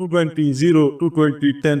220, 0, 220, 10,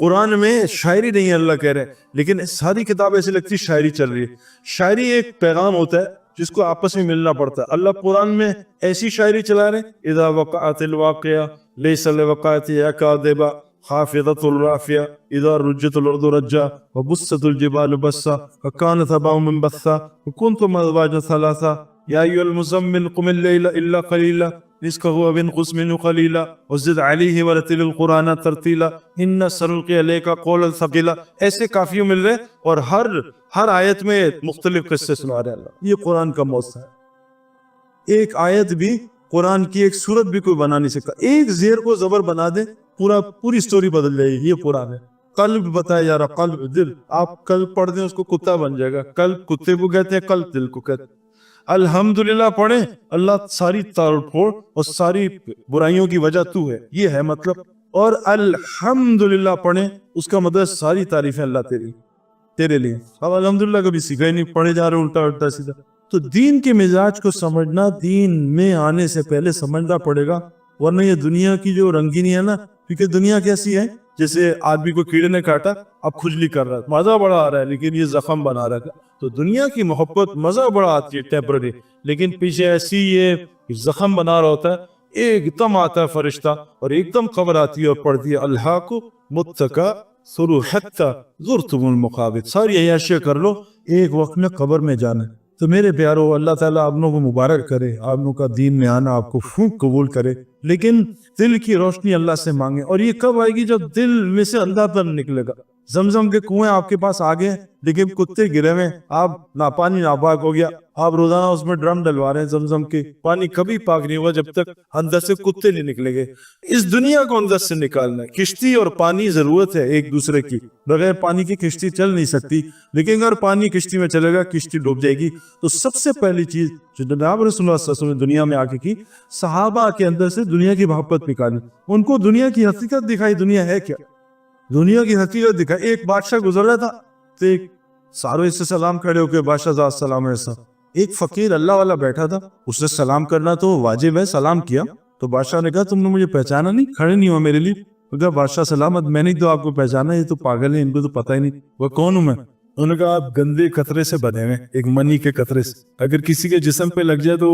قرآن میں شاعری نہیں ہے اللہ کہہ رہے ہیں، لیکن ساری کتاب ایسی لگتی ہے شاعری چل رہی ہے. شاعری ایک پیغام ہوتا ہے جس کو آپس میں ملنا پڑتا ہے. اللہ قرآن میں ایسی شاعری چلا رہے ہیں، اذا وقعت الواقعہ لیس لوقعتها کاذبہ خافضۃ الرافعہ اذا رجت الارض رجا وبست الجبال بسا وكانت هباء منبثا وكنتم ازواجا ثلاثا يا ايها المزمل قم الليل الا قليلا نصفه وانقص منه قليلا وزد عليه ورتل القرآن ترتیلا ان سنلقي عليك قولا ثقيلا. ایسے کافیوں مل رہے اور ہر آیت میں مختلف قصے سنا رہے اللہ. یہ قرآن کا موضوع ہے. ایک آیت بھی قرآن کی ایک سورت بھی کوئی بنا نہیں سکتا. ایک زیر کو زبر بنا دے پوری سٹوری بدل جائے گی. یہ قرآن ہے. قلب بتایا جا رہا، قلب دل. آپ قلب پڑھ دیں اس کو کتا بن جائے گا. قلب کتے کو کہتے ہیں، قلب دل کو کہتے ہیں. الحمدللہ پڑھیں، اللہ ساری توڑ پھوڑ اور ساری برائیوں کی وجہ تو ہے، یہ ہے مطلب. اور الحمدللہ پڑھیں اس کا مطلب ساری تعریفیں اللہ تیرے لیے. اب الحمدللہ کبھی سیکھا ہی نہیں، پڑھے جا رہے الٹا الٹا سیدھا. تو دین کے مزاج کو سمجھنا دین میں آنے سے پہلے سمجھنا پڑے گا، ورنہ یہ دنیا کی جو رنگینی ہے نا، کیونکہ دنیا کیسی ہے جیسے آدمی کو کیڑے نے کاٹا، اب کھجلی کر رہا ہے، مزہ بڑا آ رہا ہے لیکن یہ زخم بنا رہا ہے. تو دنیا کی محبت مزہ بڑا آتی ہے ٹیمپرری، لیکن پیچھے ایسی یہ زخم بنا رہا ہوتا ہے. ایک دم آتا ہے فرشتہ اور ایک دم خبر آتی ہے اور پڑھتی ہے الحاق متکا سرو حتی زرتم المقابر. ساری عیاشیاں کر لو، ایک وقت میں قبر میں جانا ہے. تو میرے پیارو، اللہ تعالیٰ آپ لوگوں کو مبارک کرے، آپ لوگوں کا دین میں آنا آپ کو خوب قبول کرے، لیکن دل کی روشنی اللہ سے مانگے. اور یہ کب آئے گی؟ جب دل میں سے اندھا پن نکلے گا. زمزم کے کنویں آپ کے پاس آ گئے لیکن کتے گرے ہوئے، آپ پانی ناپاک ہو گیا، آپ روزانہ اس میں ڈرم ڈلوا رہے ہیں زمزم کے. پانی کبھی پاک نہیں ہوگا جب تک اندر سے کتے نہیں نکلیں گے. اس دنیا کو اندر سے نکالنا ہے. کشتی اور پانی ضرورت ہے ایک دوسرے کی، بغیر پانی کی کشتی چل نہیں سکتی. لیکن اگر پانی کشتی میں چلے گا کشتی ڈوب جائے گی. تو سب سے پہلی چیز جو جناب رسول اللہ صلی اللہ علیہ وسلم نے دنیا میں آ کے کی، صحابہ کے اندر سے دنیا کی محبت نکالی. ان کو دنیا کی حقیقت دکھائی، دنیا ہے کیا، دنیا کی حقیقت دکھائی. ایک بادشاہ گزر رہا تھا تو ایک سارے سے سلام کھڑے ہو کے بادشاہ ذات سلام ایسا. ایک فقیر اللہ والا بیٹھا تھا، اس نے سلام کرنا تو واجب ہے، سلام کیا. تو بادشاہ نے کہا تم نے مجھے پہچانا نہیں، کھڑے نہیں ہو میرے لیے. کہا بادشاہ سلامت، میں نہیں تو آپ کو پہچانا، یہ تو پاگل ہیں، ان کو تو پتہ ہی نہیں وہ کون ہوں میں. انہوں نے کہا آپ گندے قطرے سے بنے ہوئے، ایک منی کے قطرے سے. اگر کسی کے جسم پہ لگ جائے تو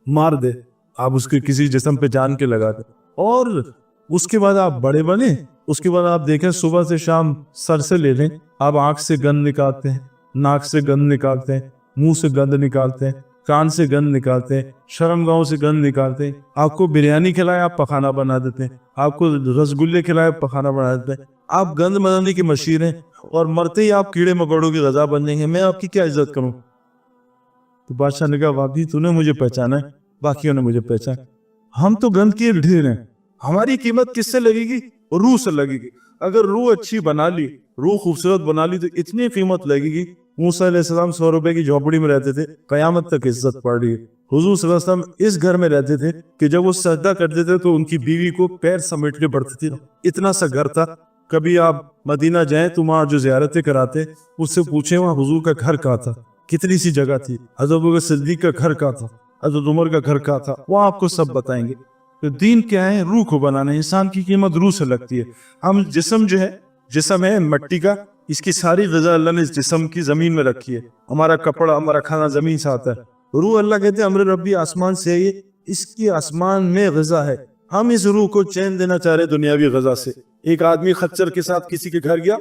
مار دے، آپ اس کے کسی جسم پہ جان کے لگا دے. اور اس کے بعد آپ بڑے بنے، اس کے بعد آپ دیکھیں صبح سے شام سر سے لے لیں، آپ آنکھ سے گند نکالتے ہیں، ناک سے گند نکالتے ہیں، منہ سے گند نکالتے ہیں، کان سے گند نکالتے ہیں، شرم گاؤں سے گند نکالتے ہیں. آپ کو بریانی کھلائے آپ پخانا بنا دیتے ہیں، آپ کو رسگلے کھلائے پخانا بنا دیتے ہیں. آپ گند بنانے کی مشیر ہیں اور مرتے ہی آپ کیڑے مکوڑوں کی غذا بن جائیں گے. میں آپ کی کیا عزت کروں؟ تو بادشاہ نے کہا واقعی تو نے مجھے پہچانا ہے، باقیوں نے مجھے پہچانا. ہم تو گند کے ڈھیر ہیں، ہماری قیمت کس سے لگے گی؟ روح سے لگے گی. اگر روح اچھی بنا لی، روح خوبصورت بنا لی تو اتنی قیمت لگے گی. موسیٰ علیہ السلام 100 روپے کی جھوپڑی میں رہتے تھے، قیامت تک عزت پڑ رہی ہے. حضور صلی اللہ علیہ وسلم اس گھر میں رہتے تھے کہ جب وہ سجدہ کرتے تھے تو ان کی بیوی کو پیر سمیٹنے پڑتے تھے. اتنا سا گھر تھا. کبھی آپ مدینہ جائیں تو وہاں جو زیارتیں کراتے اس سے پوچھیں وہاں حضور کا گھر کہاں تھا، کتنی سی جگہ تھی، حضرت ابوبکر صدیق کا گھر کہاں تھا، حضرت عمر کا گھر کہاں تھا، وہ آپ کو سب بتائیں گے. تو دین کیا ہے؟ روح کو بنانا. انسان کی قیمت روح سے لگتی ہے. ہم جسم ہے مٹی کا، اس کی ساری غذا اللہ نے اس جسم کی زمین میں رکھی ہے. ہمارا کپڑا ہمارا کھانا زمین سے آتا ہے. روح اللہ کہتے ہیں امر ربی آسمان سے ہے، اس کی آسمان میں غذا ہے. ہم اس روح کو چین دینا چاہ رہے دنیاوی غذا سے. ایک آدمی خچر کے ساتھ کسی کے گھر گیا،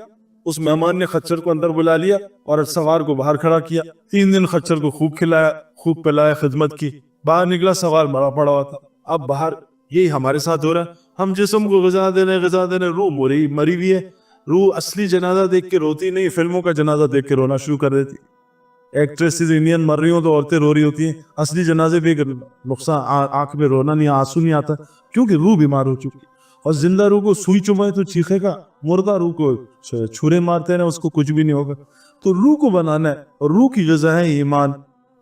اس مہمان نے خچر کو اندر بلا لیا اور سوار کو باہر کھڑا کیا. 3 دن خچر کو خوب کھلایا، خوب پلایا، خدمت کی. باہر نکلا سوار مرا پڑا ہوا تھا. اب باہر یہی ہمارے ساتھ ہو رہا ہے. ہم جسم کو غذا دے رہے، روح مری ہوئی ہے. روح اصلی جنازہ دیکھ کے روتی نہیں، فلموں کا جنازہ دیکھ کے رونا شروع کر دیتی. ایکٹریسز انڈین مر رہی ہوں تو عورتیں رو رہی ہوتی ہیں. اصلی جنازے بھی نقصان، آنکھ میں رونا نہیں، آنسو نہیں آتا، کیونکہ روح بیمار ہو چکی. اور زندہ روح کو سوئی چمائے تو چیخے گا، مردہ روح کو چھرے مارتے رہے اس کو کچھ بھی نہیں ہوگا. تو روح کو بنانا ہے. اور روح کی غذا ہے ایمان،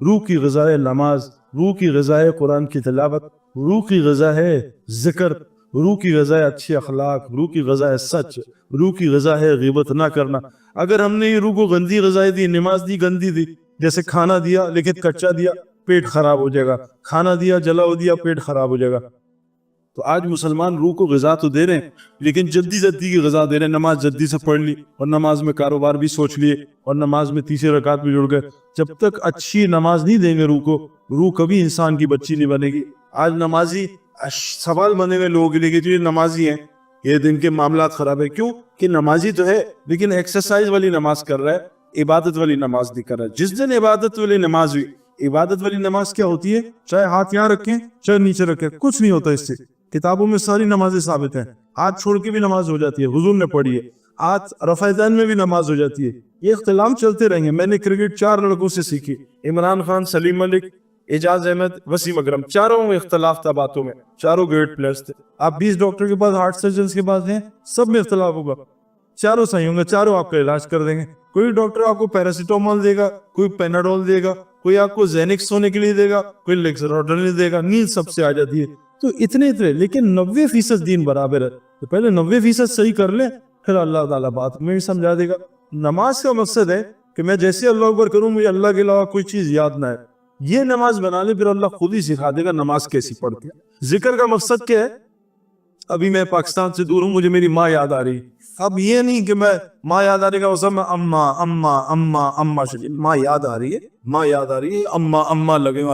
روح کی غذا ہے نماز، روح کی غذا ہے قرآن کی تلاوت، روح کی غذا ہے ذکر، روح کی غذا ہے اچھی اخلاق، روح کی غذا ہے سچ، روح کی غذا ہے غیبت نہ کرنا. اگر ہم نے یہ روح کو گندی غذائیں دی، نماز دی گندی دی، جیسے کھانا دیا لیکن کچا دیا پیٹ خراب ہو جائے گا، کھانا دیا جلا ہو دیا پیٹ خراب ہو جائے گا. تو آج مسلمان روح کو غذا تو دے رہے ہیں لیکن جلدی جلدی کی غذا دے رہے ہیں. نماز جلدی سے پڑھ لی اور نماز میں کاروبار بھی سوچ لیے اور نماز میں تیسری رکعت بھی جڑ گئے. جب تک اچھی نماز نہیں دیں گے روح کو, روح کبھی انسان کی بچی نہیں بنے گی. آج نمازی سوال بنے ہوئے لوگوں کے لیے کہ جو یہ نمازی ہیں یہ دن کے معاملات خراب ہے. کیوں کہ نمازی تو ہے لیکن ایکسرسائز والی نماز کر رہا ہے, عبادت والی نماز نہیں کر رہا ہے. جس دن عبادت والی نماز ہوئی, عبادت والی نماز کیا ہوتی ہے؟ چاہے ہاتھ یہاں رکھیں چاہے نیچے رکھیں, کچھ نہیں ہوتا اس سے. کتابوں میں ساری نمازیں ثابت ہیں, ہاتھ چھوڑ کے بھی نماز ہو جاتی ہے, حضور نے پڑھی ہے. ہاتھ رفع دین میں بھی نماز ہو جاتی ہے. یہ اختلاف چلتے رہیں گے. میں نے کرکٹ 4 لڑکوں سے سیکھی, عمران خان, سلیم ملک, اعجاز احمد, وسیم اکرم, چاروں میں اختلاف تھا باتوں میں, چاروں گریٹ پلیئرز تھے. آپ 20 ڈاکٹر کے پاس, ہارٹ سرجنز کے پاس ہیں, سب میں اختلاف ہوگا, چاروں صحیح ہوں گے, چاروں آپ کا علاج کر دیں گے. کوئی ڈاکٹر آپ کو پیراسیٹامول دے گا, کوئی پیناڈول دے گا, کوئی آپ کو زینکس سونے کے لیے دے گا, کوئی لیکسراڈرل دے گا. نیند سب سے آ جاتی ہے. تو اتنے لیکن 90% دین برابر ہے. تو پہلے 90% صحیح کر لیں, پھر اللہ تعالیٰ بات میں سمجھا دے گا. نماز کا مقصد ہے کہ میں جیسے اللہ اکبر کروں مجھے اللہ کے علاوہ کوئی چیز یاد نہ ہے. یہ نماز بنا لے, پھر اللہ خود ہی سکھا دے گا نماز کیسی پڑھتی ہے. ذکر کا مقصد کیا ہے؟ ابھی میں پاکستان سے دور ہوں, مجھے میری ماں یاد آ رہی. اب یہ نہیں کہ میں ماں یاد آ رہی کا اسے میں اما اما اما اما شریف, ماں یاد آ رہی ہے, ماں یاد آ رہی ہے, اما اما لگے ہوں,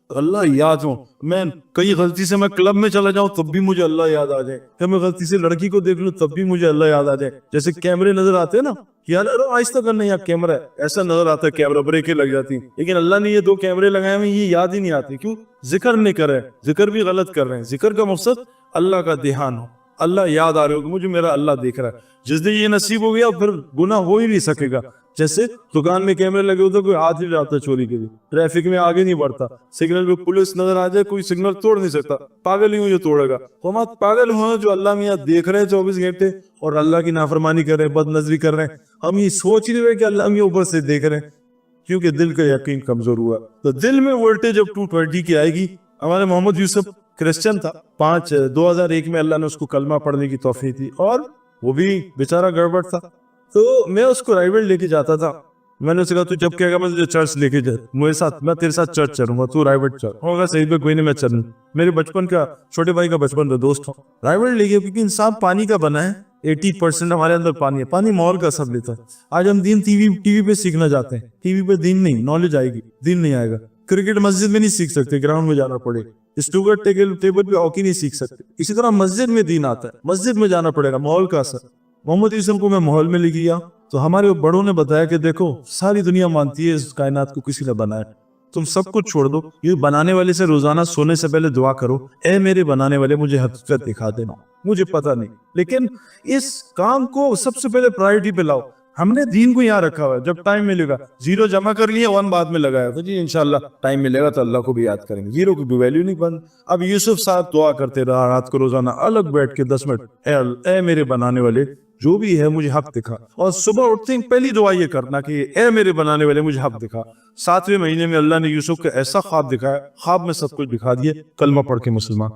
اللہ یاد ہوں. میں کئی غلطی سے میں کلب میں چلا جاؤں تب بھی مجھے اللہ یاد آ جائے, کہ میں غلطی سے لڑکی کو دیکھ لوں تب بھی مجھے اللہ یاد آ جائے. جیسے کیمرے نظر آتے ہیں نا, یار آہستہ کرنا, یا کیمرہ ہے, ایسا نظر آتا ہے کیمرہ, بریکیں لگ جاتی ہیں. لیکن اللہ نے یہ 2 کیمرے لگائے ہوئے, یہ یاد ہی نہیں آتے. کیوں؟ ذکر نہیں کر رہے, ذکر بھی غلط کر رہے ہیں. ذکر کا مقصد اللہ کا دھیان ہو, اللہ یاد آ رہے ہو کہ مجھے میرا اللہ دیکھ رہا ہے. جس دن یہ نصیب ہو گیا پھر گناہ ہو ہی نہیں سکے گا. جیسے دکان میں کیمرے لگے ہوتے, کوئی ہاتھ نہیں ڈالتا چوری کے لیے, ٹریفک میں آگے نہیں بڑھتا, سگنل پہ پولیس نظر آ جائے کوئی سگنل توڑ نہیں سکتا, پاگل ہی ہوں جو توڑے گا. ہم پاگل ہوئے جو اللہ میاں دیکھ رہے ہیں 24 گھنٹے اور اللہ کی نافرمانی کر رہے ہیں, بد نظری کر رہے ہیں. ہم یہ سوچ ہی رہے کہ اللہ میاں اوپر سے دیکھ رہے ہیں, کیونکہ دل کا یقین کمزور ہوا. تو دل میں وولٹیج اب 220 کی آئے گی. ہمارے محمد یوسف کرسچن تھا, 2001 میں اللہ نے اس کو کلمہ پڑھنے کی توفیق دی, اور وہ بھی بیچارہ گڑبڑ تھا. تو میں اس کو رائیوڈ لے کے جاتا تھا. میں نے اسے کہا تو جب کہے گا میں تجھے چرچ لے کے جا, میرے ساتھ, میں تیرے ساتھ چرچ چلوں گا, تو رائیوڈ چل. ہوگا صحیح پہ کوئی نہیں, میں چلوں. میرے بچپن کا, چھوٹے بھائی کا بچپن کا دوست ہوں. رائیوڈ لے گیا کیونکہ انسان پانی کا بنا ہے, 80% ہمارے اندر پانی ہے. پانی ماحول کا سب لیتا ہے. آج ہم دین ٹی وی پہ سیکھنا چاہتے ہیں. ٹی وی پہ دین نہیں, نالج آئے گی, دین نہیں آئے گا. کرکٹ مسجد میں نہیں سیکھ سکتے, گراؤنڈ میں جانا پڑے. اسٹوگرٹ ٹیبل پہ ہاکی نہیں سیکھ سکتے. اسی طرح مسجد میں دین آتا ہے, مسجد میں جانا پڑے گا, ماحول کا اثر. محمد یوسف کو میں ماحول میں لے گیا تو ہمارے بڑوں نے بتایا کہ دیکھو ساری دنیا مانتی ہے اس کائنات کو کسی نے بنایا, تم سب کچھ چھوڑ دو, یہ بنانے والے سے روزانہ سونے سے پہلے دعا کرو, اے میرے بنانے والے مجھے حقیقت دکھا دینا, مجھے پتہ نہیں. لیکن اس کام کو سب سے پہلے پرائرٹی پہ لاؤ. ہم نے دین کو یہاں رکھا ہوا ہے, جب ٹائم ملے گا 0 جمع کر لیے, 1 بعد میں لگایا تو جی انشاءاللہ ٹائم ملے گا تو اللہ کو بھی یاد کریں گے. 0 کی بھی ویلیو نہیں بند. اب یوسف صاحب دعا کرتے رہا رات کو روزانہ, الگ بیٹھ کے 10 منٹ, اے میرے بنانے والے جو بھی ہے مجھے حق دکھا. اور صبح اٹھتے ہی پہلی دعا یہ کرنا کہ اے میرے بنانے والے مجھے حق دکھا. 7ویں مہینے میں اللہ نے یوسف کو ایسا خواب دکھایا, خواب میں سب کچھ دکھا دیا, کلمہ پڑھ کے مسلمان.